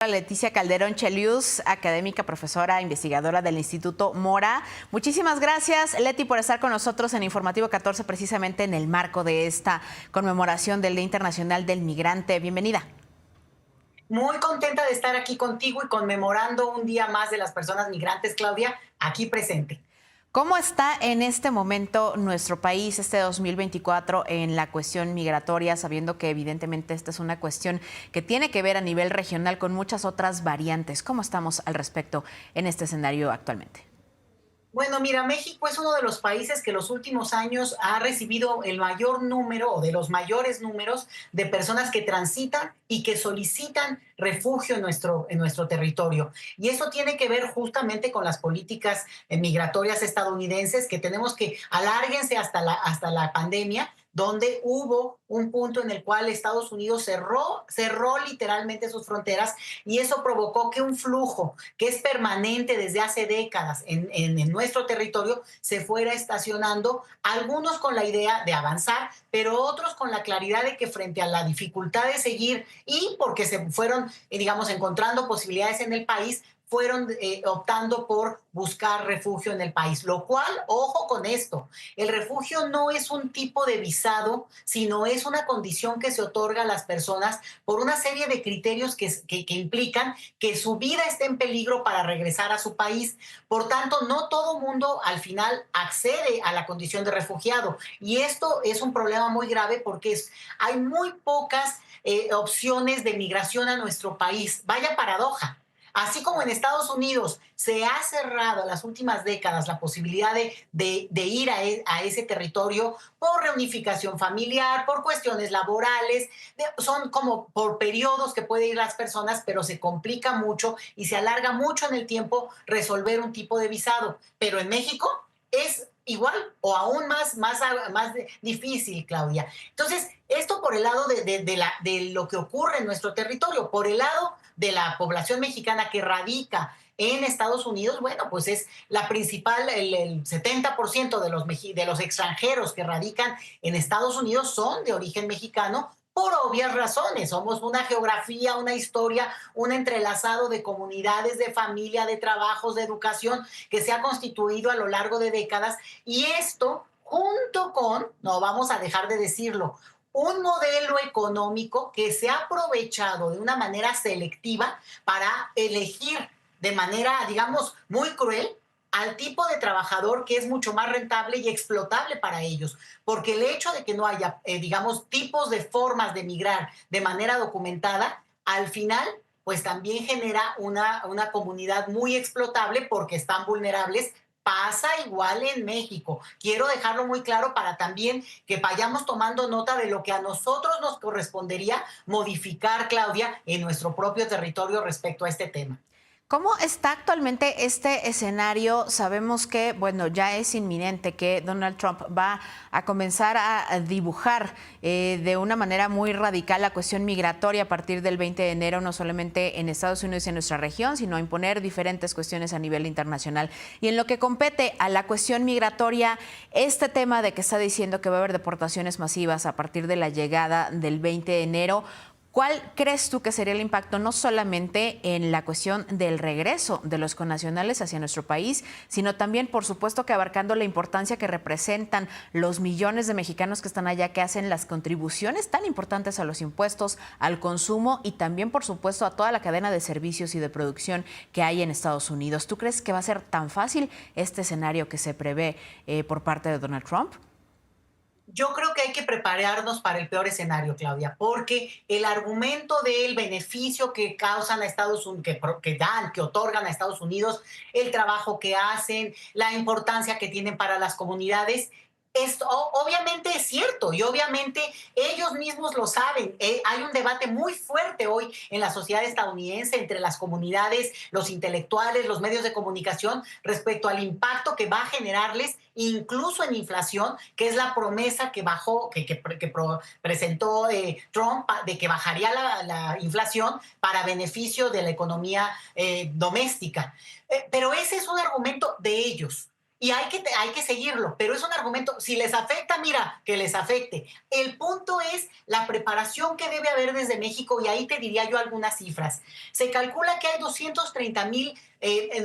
Leticia Calderón Chelius, académica, profesora, investigadora del Instituto Mora. Muchísimas gracias, Leti, por estar con nosotros en Informativo 14, precisamente en el marco de esta conmemoración del Día Internacional del Migrante. Bienvenida. Muy contenta de estar aquí contigo y conmemorando un día más de las personas migrantes, Claudia, aquí presente. ¿Cómo está en este momento nuestro país, este 2024, en la cuestión migratoria, sabiendo que evidentemente esta es una cuestión que tiene que ver a nivel regional con muchas otras variantes? ¿Cómo estamos al respecto en este escenario actualmente? Bueno, mira, México es uno de los países que los últimos años ha recibido el mayor número o de los mayores números de personas que transitan y que solicitan refugio en nuestro territorio. Y eso tiene que ver justamente con las políticas migratorias estadounidenses que tenemos que alárguense hasta la pandemia, donde hubo un punto en el cual Estados Unidos cerró literalmente sus fronteras y eso provocó que un flujo que es permanente desde hace décadas en nuestro territorio se fuera estacionando, algunos con la idea de avanzar, pero otros con la claridad de que frente a la dificultad de seguir y porque se fueron, digamos, encontrando posibilidades en el país, fueron optando por buscar refugio en el país, lo cual, ojo con esto, el refugio no es un tipo de visado, sino es una condición que se otorga a las personas por una serie de criterios que implican que su vida esté en peligro para regresar a su país. Por tanto, no todo mundo al final accede a la condición de refugiado. Y esto es un problema muy grave porque hay muy pocas opciones de migración a nuestro país. Vaya paradoja. Así como en Estados Unidos se ha cerrado en las últimas décadas la posibilidad de ir a ese territorio por reunificación familiar, por cuestiones laborales, son como por periodos que pueden ir las personas, pero se complica mucho y se alarga mucho en el tiempo resolver un tipo de visado. Pero en México es igual o aún más difícil, Claudia. Entonces, esto por el lado de lo que ocurre en nuestro territorio, por el lado de la población mexicana que radica en Estados Unidos, bueno, pues es la principal, el 70% de los extranjeros que radican en Estados Unidos son de origen mexicano por obvias razones. Somos una geografía, una historia, un entrelazado de comunidades, de familia, de trabajos, de educación que se ha constituido a lo largo de décadas y esto junto con, no vamos a dejar de decirlo, un modelo económico que se ha aprovechado de una manera selectiva para elegir de manera, digamos, muy cruel al tipo de trabajador que es mucho más rentable y explotable para ellos. Porque el hecho de que no haya, digamos, tipos de formas de migrar de manera documentada, al final, pues también genera una comunidad muy explotable porque están vulnerables. Pasa igual en México. Quiero dejarlo muy claro para también que vayamos tomando nota de lo que a nosotros nos correspondería modificar, Claudia, en nuestro propio territorio respecto a este tema. ¿Cómo está actualmente este escenario? Sabemos que, bueno, ya es inminente que Donald Trump va a comenzar a dibujar de una manera muy radical la cuestión migratoria a partir del 20 de enero, no solamente en Estados Unidos y en nuestra región, sino a imponer diferentes cuestiones a nivel internacional. Y en lo que compete a la cuestión migratoria, este tema de que está diciendo que va a haber deportaciones masivas a partir de la llegada del 20 de enero, ¿cuál crees tú que sería el impacto no solamente en la cuestión del regreso de los connacionales hacia nuestro país, sino también, por supuesto, que abarcando la importancia que representan los millones de mexicanos que están allá, que hacen las contribuciones tan importantes a los impuestos, al consumo y también, por supuesto, a toda la cadena de servicios y de producción que hay en Estados Unidos? ¿Tú crees que va a ser tan fácil este escenario que se prevé por parte de Donald Trump? Yo creo que hay que prepararnos para el peor escenario, Claudia, porque el argumento del beneficio que causan a Estados Unidos, que otorgan a Estados Unidos, el trabajo que hacen, la importancia que tienen para las comunidades, esto obviamente es cierto y obviamente ellos mismos lo saben. Hay un debate muy fuerte hoy en la sociedad estadounidense entre las comunidades, los intelectuales, los medios de comunicación respecto al impacto que va a generarles incluso en inflación, que es la promesa que bajó, presentó Trump de que bajaría la inflación para beneficio de la economía doméstica. Pero ese es un argumento de ellos. y hay que seguirlo, pero es un argumento, si les afecta, mira, que les afecte. El punto es la preparación que debe haber desde México, y ahí te diría yo algunas cifras. Se calcula que hay 230,000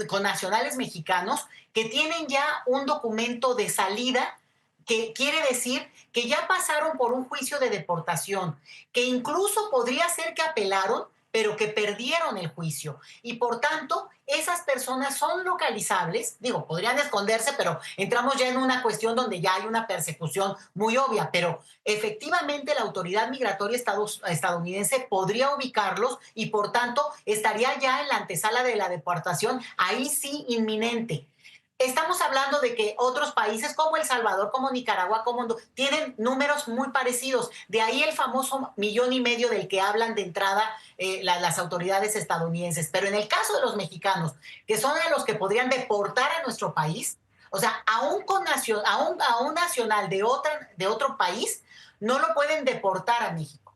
connacionales mexicanos que tienen ya un documento de salida, que quiere decir que ya pasaron por un juicio de deportación, que incluso podría ser que apelaron, pero que perdieron el juicio. Y por tanto, esas personas son localizables, digo, podrían esconderse, pero entramos ya en una cuestión donde ya hay una persecución muy obvia, pero efectivamente la autoridad migratoria estadounidense podría ubicarlos y por tanto estaría ya en la antesala de la deportación, ahí sí inminente. Estamos hablando de que otros países como El Salvador, como Nicaragua, como tienen números muy parecidos. De ahí el famoso 1,5 millones del que hablan de entrada las autoridades estadounidenses. Pero en el caso de los mexicanos, que son a los que podrían deportar a nuestro país, o sea, a un nacional de otro país, no lo pueden deportar a México.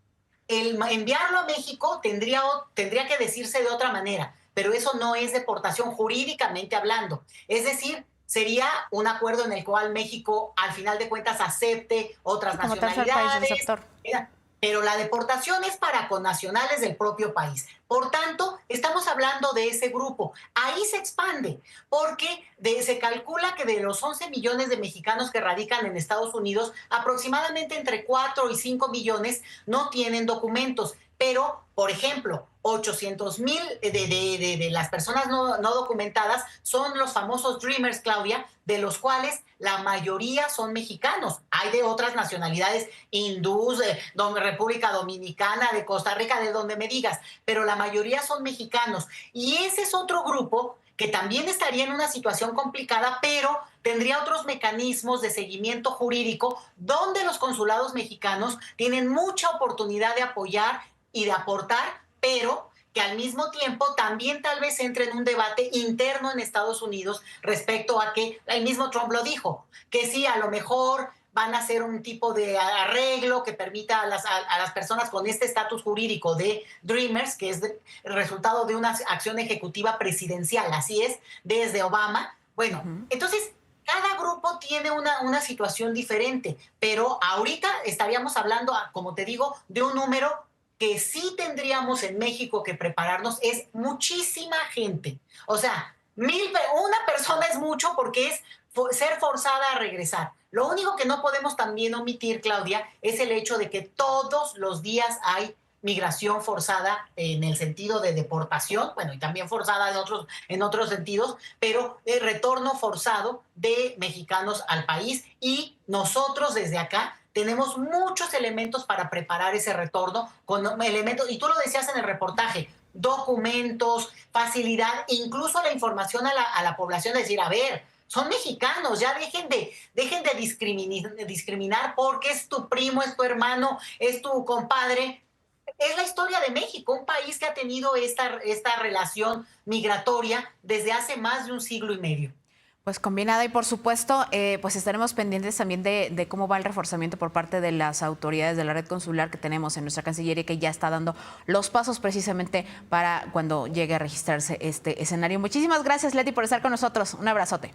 El enviarlo a México tendría que decirse de otra manera, pero eso no es deportación jurídicamente hablando. Es decir, sería un acuerdo en el cual México, al final de cuentas, acepte otras Sí, como tercer país nacionalidades, receptor. pero la deportación es para connacionales del propio país. Por tanto, estamos hablando de ese grupo. Ahí se expande, porque se calcula que de los 11 millones de mexicanos que radican en Estados Unidos, aproximadamente entre 4 y 5 millones no tienen documentos. Pero, por ejemplo, 800,000 de las personas no documentadas son los famosos Dreamers, Claudia, de los cuales la mayoría son mexicanos. Hay de otras nacionalidades, hindús, República Dominicana, de Costa Rica, de donde me digas, pero la mayoría son mexicanos. Y ese es otro grupo que también estaría en una situación complicada, pero tendría otros mecanismos de seguimiento jurídico donde los consulados mexicanos tienen mucha oportunidad de apoyar y de aportar, pero que al mismo tiempo también tal vez entre en un debate interno en Estados Unidos respecto a que el mismo Trump lo dijo, que sí, a lo mejor van a hacer un tipo de arreglo que permita a las personas con este estatus jurídico de Dreamers, que es el resultado de una acción ejecutiva presidencial, así es, desde Obama. Bueno, entonces cada grupo tiene una situación diferente, pero ahorita estaríamos hablando, como te digo, de un número que sí tendríamos en México que prepararnos, es muchísima gente. O sea, una persona es mucho porque es ser forzada a regresar. Lo único que no podemos también omitir, Claudia, es el hecho de que todos los días hay migración forzada en el sentido de deportación, bueno, y también forzada en otros sentidos, pero el retorno forzado de mexicanos al país, y nosotros desde acá tenemos muchos elementos para preparar ese retorno, con elementos, y tú lo decías en el reportaje, documentos, facilidad, incluso la información a la población, de decir, a ver, son mexicanos, ya dejen de discriminar porque es tu primo, es tu hermano, es tu compadre. Es la historia de México, un país que ha tenido esta relación migratoria desde hace más de un siglo y medio. Pues combinada y por supuesto, pues estaremos pendientes también de cómo va el reforzamiento por parte de las autoridades de la red consular que tenemos en nuestra Cancillería, que ya está dando los pasos precisamente para cuando llegue a registrarse este escenario. Muchísimas gracias, Leti, por estar con nosotros. Un abrazote.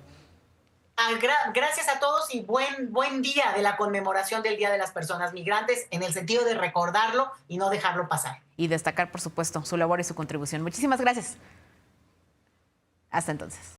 Gracias a todos y buen día de la conmemoración del Día de las Personas Migrantes, en el sentido de recordarlo y no dejarlo pasar. Y destacar, por supuesto, su labor y su contribución. Muchísimas gracias. Hasta entonces.